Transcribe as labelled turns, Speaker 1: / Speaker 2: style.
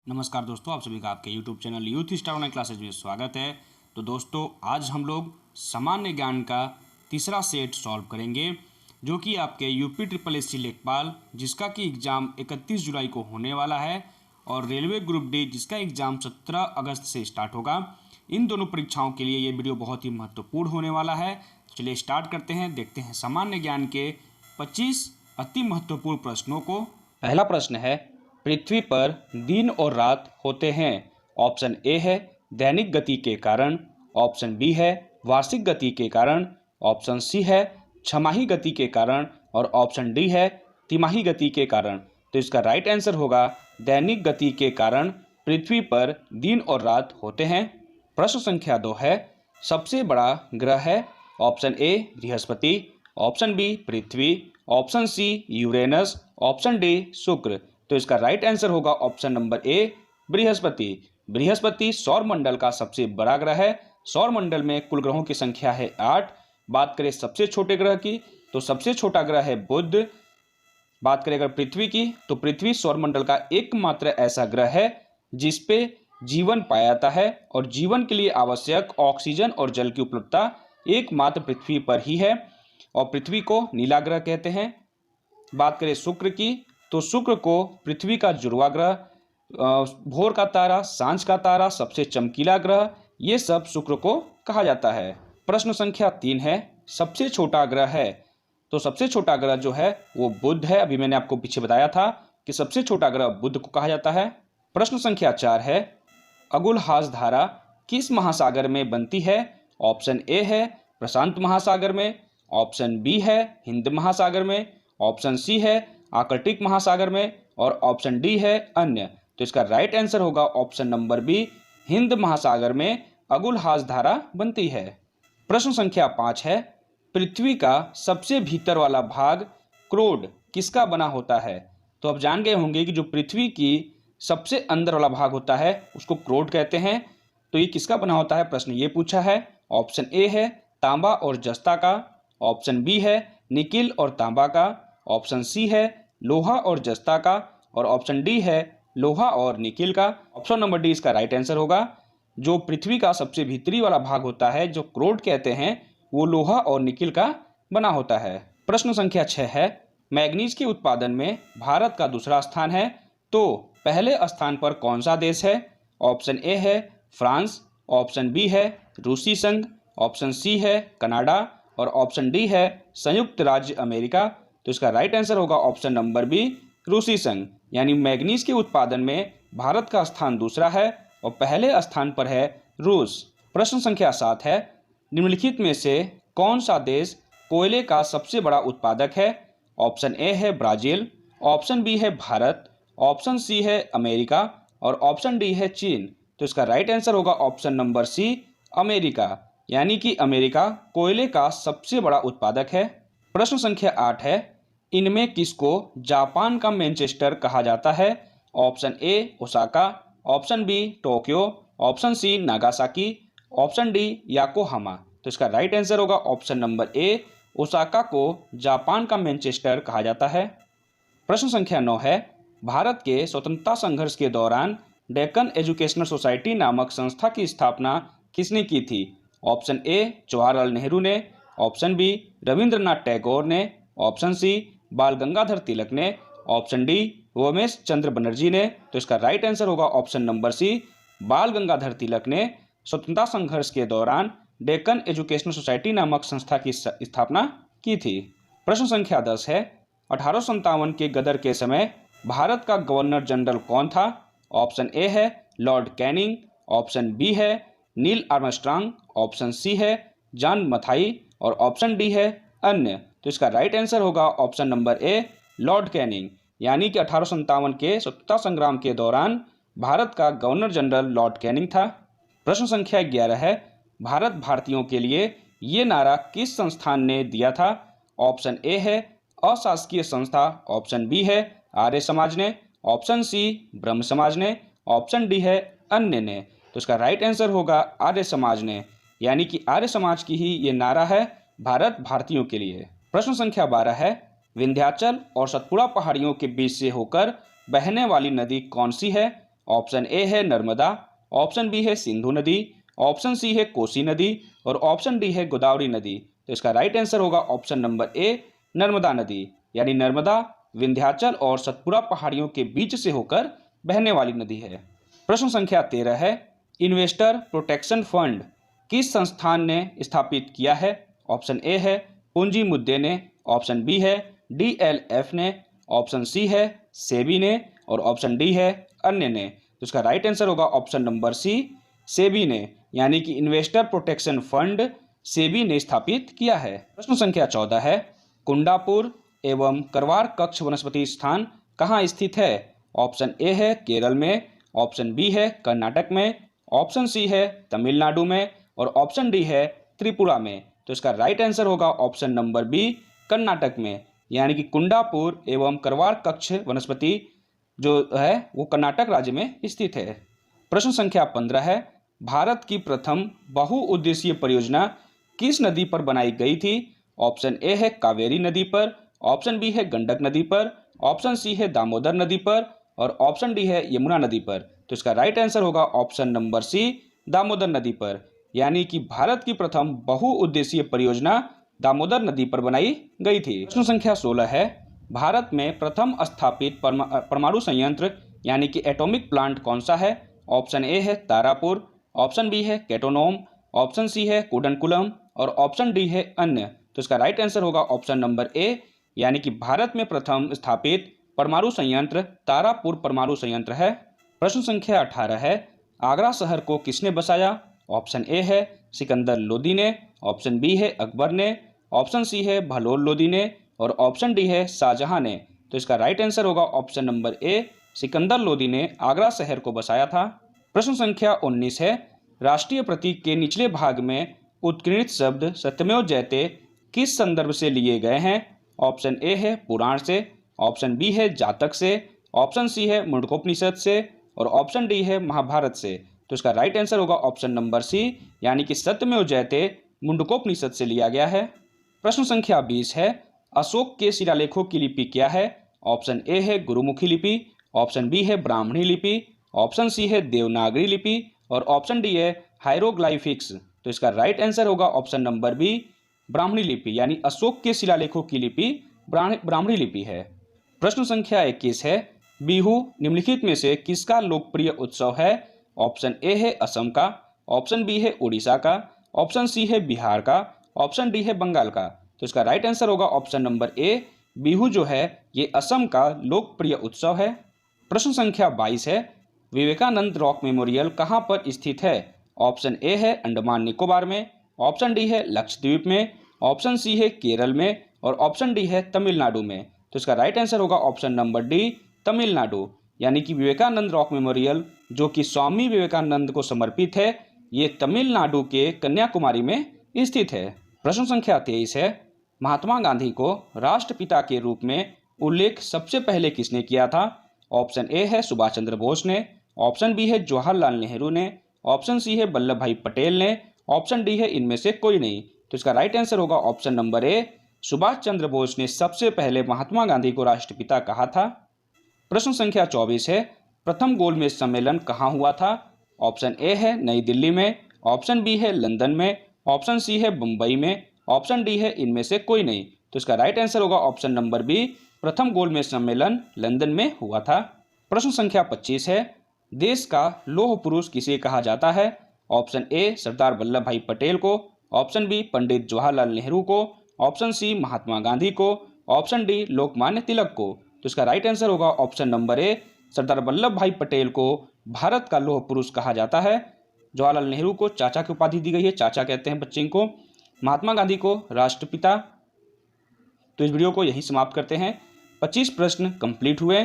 Speaker 1: नमस्कार दोस्तों, आप सभी का आपके YouTube channel youth star online classes में स्वागत है। तो दोस्तों, आज हम लोग सामान्य ज्ञान का तीसरा सेट सॉल्व करेंगे, जो कि आपके यूपी ट्रिपल एससी लेखपाल जिसका कि एग्ज़ाम 31 जुलाई को होने वाला है, और रेलवे ग्रुप डी जिसका एग्ज़ाम 17 अगस्त से स्टार्ट होगा। इन दोनों परीक्षाओं के लिए ये वीडियो बहुत ही महत्वपूर्ण होने वाला है। चलिए स्टार्ट करते हैं, देखते हैं सामान्य ज्ञान के 25 अति महत्वपूर्ण प्रश्नों को। पहला प्रश्न है, पृथ्वी पर दिन और रात होते हैं। ऑप्शन ए है दैनिक गति के कारण, ऑप्शन बी है वार्षिक गति के कारण, ऑप्शन सी है छमाही गति के कारण, और ऑप्शन डी है तिमाही गति के कारण। तो इसका राइट आंसर होगा दैनिक गति के कारण पृथ्वी पर दिन और रात होते हैं। प्रश्न संख्या 2 है, सबसे बड़ा ग्रह है। ऑप्शन ए बृहस्पति, ऑप्शन बी पृथ्वी, option C Uranus, option D शुक्र। तो इसका राइट आंसर होगा ऑप्शन नंबर ए बृहस्पति। बृहस्पति सौर मंडल का सबसे बड़ा ग्रह है। सौर मंडल में कुल ग्रहों की संख्या है 8। बात करें सबसे छोटे ग्रह की, तो सबसे छोटा ग्रह है बुध। बात करें अगर पृथ्वी की, तो पृथ्वी सौर मंडल का एकमात्र ऐसा ग्रह है जिस पे जीवन पाया जाता है, और जीवन के लिए आवश्यक ऑक्सीजन और जल की उपलब्धता एकमात्र पृथ्वी पर ही है, और पृथ्वी को नीला ग्रह कहते हैं। बात करें शुक्र की, तो शुक्र को पृथ्वी का जुड़वा ग्रह, भोर का तारा, सांझ का तारा, सबसे चमकीला ग्रह, ये सब शुक्र को कहा जाता है। प्रश्न संख्या 3 है, सबसे छोटा ग्रह है। तो सबसे छोटा ग्रह जो है वो बुध है। अभी मैंने आपको पीछे बताया था कि सबसे छोटा ग्रह बुध को कहा जाता है। प्रश्न संख्या 4 है, अगुलहास धारा किस महासागर में बनती है। ऑप्शन ए है प्रशांत महासागर में, ऑप्शन बी है हिंद महासागर में, ऑप्शन सी है आर्कटिक महासागर में, और ऑप्शन डी है अन्य। तो इसका राइट आंसर होगा ऑप्शन नंबर बी, हिंद महासागर में अगुलहास धारा बनती है। प्रश्न संख्या 5 है, पृथ्वी का सबसे भीतर वाला भाग क्रोड किसका बना होता है। तो आप जान गए होंगे कि जो पृथ्वी की सबसे अंदर वाला भाग होता है उसको क्रोड कहते हैं। तो ये किसका बना होता है, प्रश्न ये पूछा है। ऑप्शन ए है तांबा और जस्ता का, ऑप्शन बी है निकिल और तांबा का, ऑप्शन सी है लोहा और जस्ता का, और ऑप्शन डी है लोहा और निकिल का। ऑप्शन नंबर डी इसका राइट आंसर होगा। जो पृथ्वी का सबसे भीतरी वाला भाग होता है, जो क्रोड कहते हैं, वो लोहा और निकिल का बना होता है। प्रश्न संख्या 6 है, मैग्नीज के उत्पादन में भारत का दूसरा स्थान है, तो पहले स्थान पर कौन सा देश है। ऑप्शन ए है फ्रांस, ऑप्शन बी है रूसी संघ, ऑप्शन सी है कनाडा, और ऑप्शन डी है संयुक्त राज्य अमेरिका। तो इसका राइट आंसर होगा ऑप्शन नंबर बी, रूसी संघ। यानी मैग्नीज के उत्पादन में भारत का स्थान दूसरा है और पहले स्थान पर है रूस। प्रश्न संख्या 7 है, निम्नलिखित में से कौन सा देश कोयले का सबसे बड़ा उत्पादक है। ऑप्शन ए है ब्राजील, ऑप्शन बी है भारत, ऑप्शन सी है अमेरिका, और ऑप्शन डी है चीन। तो इसका राइट आंसर होगा ऑप्शन नंबर सी, अमेरिका। यानी कि अमेरिका कोयले का सबसे बड़ा उत्पादक है। प्रश्न संख्या 8 है, इनमें किसको जापान का मैनचेस्टर कहा जाता है। Option A Osaka, option B Tokyo, option C Nagasaki, option D Yokohama. तो इसका राइट आंसर होगा ऑप्शन नंबर ए, ओसाका को जापान का मैनचेस्टर कहा जाता है। प्रश्न संख्या 9 है, भारत के स्वतंत्रता संघर्ष के दौरान डेक्कन एजुकेशनल सोसाइटी नामक संस्था की स्थापना किसने की थी। ऑप्शन ए जवाहरलाल नेहरू ने, ऑप्शन बी रविंद्रनाथ टैगोर ने, ऑप्शन सी बाल गंगाधर तिलक ने, ऑप्शन डी उमेश चंद्र बनर्जी ने। तो इसका राइट आंसर होगा ऑप्शन नंबर सी, बाल गंगाधर तिलक ने स्वतंत्रता संघर्ष के दौरान डेक्कन एजुकेशनल सोसाइटी नामक संस्था की स्थापना की थी। प्रश्न संख्या 10 है, 1857 के गदर के समय भारत का गवर्नर जनरल कौन था। ऑप्शन ए है लॉर्ड कैनिंग, ऑप्शन बी है नील आर्मस्ट्रांग, ऑप्शन सी है जॉन मथाई, और ऑप्शन डी है अन्य। तो इसका राइट आंसर होगा ऑप्शन नंबर ए, लॉर्ड कैनिंग। यानी कि 1857 के स्वतंत्रता संग्राम के दौरान भारत का गवर्नर जनरल लॉर्ड कैनिंग था। प्रश्न संख्या 11 है, भारत भारतीयों के लिए ये नारा किस संस्थान ने दिया था। ऑप्शन ए है अशासकीय संस्था, ऑप्शन बी है आर्य समाज ने, ऑप्शन सी ब्रह्म समाज ने, ऑप्शन डी है अन्य ने। तो इसका राइट आंसर होगा आर्य समाज ने। यानी कि आर्य समाज की ही ये नारा है भारत भारतीयों के लिए। प्रश्न संख्या 12 है, विंध्याचल और सतपुड़ा पहाड़ियों के बीच से होकर बहने वाली नदी कौन सी है। ऑप्शन ए है नर्मदा, ऑप्शन बी है सिंधु नदी, ऑप्शन सी है कोसी नदी और ऑप्शन डी है गोदावरी नदी। तो इसका राइट आंसर होगा ऑप्शन नंबर ए नर्मदा नदी, यानी नर्मदा विंध्याचल और सतपुड़ा पहाड़ियों के बीच से होकर बहने वाली नदी है। प्रश्न संख्या 13 है, इन्वेस्टर प्रोटेक्शन फंड किस संस्थान ने स्थापित किया है? ऑप्शन ए है पूंजी मुद्दे ने, ऑप्शन बी है DLF ने, ऑप्शन सी है सेबी ने और ऑप्शन डी है अन्य ने। तो इसका राइट आंसर होगा ऑप्शन नंबर सी सेबी ने, यानी कि इन्वेस्टर प्रोटेक्शन फंड सेबी ने स्थापित किया है। प्रश्न संख्या 14 है, कुंडापुर एवं करवार कक्ष वनस्पति स्थान कहाँ स्थित है? ऑप्शन ए है केरल में, ऑप्शन बी है कर्नाटक में, ऑप्शन सी है तमिलनाडु में और ऑप्शन डी है त्रिपुरा में। तो इसका राइट आंसर होगा ऑप्शन नंबर बी कर्नाटक में, यानी कि कुंडापुर एवं करवार कक्ष वनस्पति जो है वो कर्नाटक राज्य में स्थित है। प्रश्न संख्या 15 है, भारत की प्रथम बहुउद्देशीय परियोजना किस नदी पर बनाई गई थी? ऑप्शन ए है कावेरी नदी पर, ऑप्शन बी है गंडक नदी पर, ऑप्शन सी है दामोदर नदी पर और ऑप्शन डी है यमुना नदी पर। तो इसका राइट आंसर होगा ऑप्शन नंबर सी दामोदर नदी पर, यानी कि भारत की प्रथम बहुउद्देशीय परियोजना दामोदर नदी पर बनाई गई थी। प्रश्न संख्या 16 है, भारत में प्रथम स्थापित परमाणु संयंत्र यानी कि एटॉमिक प्लांट कौन सा है? ऑप्शन ए है तारापुर, ऑप्शन बी है केटोनोम, ऑप्शन सी है कुडनकुलम और ऑप्शन डी है अन्य। तो इसका राइट आंसर होगा ऑप्शन नंबर ए, यानी कि भारत में प्रथम स्थापित परमाणु संयंत्र तारापुर परमाणु संयंत्र है। प्रश्न संख्या 18 है, आगरा शहर को किसने बसाया? ऑप्शन ए है सिकंदर लोदी ने, ऑप्शन बी है अकबर ने, ऑप्शन सी है बहलोल लोदी ने और ऑप्शन डी है शाहजहां ने। तो इसका राइट आंसर होगा ऑप्शन नंबर ए सिकंदर लोदी ने आगरा शहर को बसाया था। प्रश्न संख्या 19 है, राष्ट्रीय प्रतीक के निचले भाग में उत्कीर्णित शब्द सत्यमेव जयते किस संदर्भ से लिए गए हैं? ऑप्शन ए है पुराण से, ऑप्शन बी है जातक से, ऑप्शन सी है मुंडकोपनिषद से और ऑप्शन डी है महाभारत से। तो इसका राइट आंसर होगा ऑप्शन नंबर सी, यानी कि सत्यमेव जयते मुंडकोपनिषद से लिया गया है। प्रश्न संख्या 20 है, अशोक के शिलालेखों की लिपि क्या है? ऑप्शन ए है गुरुमुखी लिपि, ऑप्शन बी है ब्राह्मणी लिपि, ऑप्शन सी है देवनागरी लिपि और ऑप्शन डी है हायरोग्लाइफिक्स। तो इसका राइट आंसर होगा ऑप्शन नंबर बी ब्राह्मणी लिपि, यानी अशोक के शिलालेखों की लिपि ब्राह्मणी लिपि है। प्रश्न संख्या 21 है, बिहू निम्नलिखित में से किसका लोकप्रिय उत्सव है? ऑप्शन ए है असम का, ऑप्शन बी है उड़ीसा का, ऑप्शन सी है बिहार का, ऑप्शन डी है बंगाल का। तो इसका राइट आंसर होगा ऑप्शन नंबर ए, बिहू जो है ये असम का लोकप्रिय उत्सव है। प्रश्न संख्या 22 है, विवेकानंद रॉक मेमोरियल कहाँ पर स्थित है? ऑप्शन ए है अंडमान निकोबार में, ऑप्शन डी है लक्षद्वीप में, ऑप्शन सी है केरल में और ऑप्शन डी है तमिलनाडु में। तो इसका राइट आंसर होगा ऑप्शन नंबर डी तमिलनाडु, यानी कि विवेकानंद रॉक मेमोरियल जो कि स्वामी विवेकानंद को समर्पित है ये तमिलनाडु के कन्याकुमारी में स्थित है। प्रश्न संख्या 23 है, महात्मा गांधी को राष्ट्रपिता के रूप में उल्लेख सबसे पहले किसने किया था? ऑप्शन ए है सुभाष चंद्र बोस ने, ऑप्शन बी है जवाहरलाल नेहरू ने, ऑप्शन सी है वल्लभ भाई पटेल ने, ऑप्शन डी है इनमें से कोई नहीं। तो इसका राइट आंसर होगा ऑप्शन नंबर ए, सुभाष चंद्र बोस ने सबसे पहले महात्मा गांधी को राष्ट्रपिता कहा था। प्रश्न संख्या 24 है, प्रथम गोलमेज सम्मेलन कहाँ हुआ था? ऑप्शन ए है नई दिल्ली में, ऑप्शन बी है लंदन में, ऑप्शन सी है मुंबई में, ऑप्शन डी है इनमें से कोई नहीं। तो इसका राइट आंसर होगा ऑप्शन नंबर बी, प्रथम गोलमेज सम्मेलन लंदन में हुआ था। प्रश्न संख्या 25 है, देश का लौह पुरुष किसे कहा जाता है? ऑप्शन ए सरदार वल्लभ भाई पटेल को, ऑप्शन बी पंडित जवाहरलाल नेहरू को, ऑप्शन सी महात्मा गांधी को, ऑप्शन डी लोकमान्य तिलक को। तो इसका राइट आंसर होगा ऑप्शन नंबर ए, सरदार वल्लभ भाई पटेल को भारत का लौह पुरुष कहा जाता है। जवाहरलाल नेहरू को चाचा की उपाधि दी गई है, चाचा कहते हैं बच्चे को, महात्मा गांधी को राष्ट्रपिता। तो इस वीडियो को यहीं समाप्त करते हैं। 25 प्रश्न कंप्लीट हुए।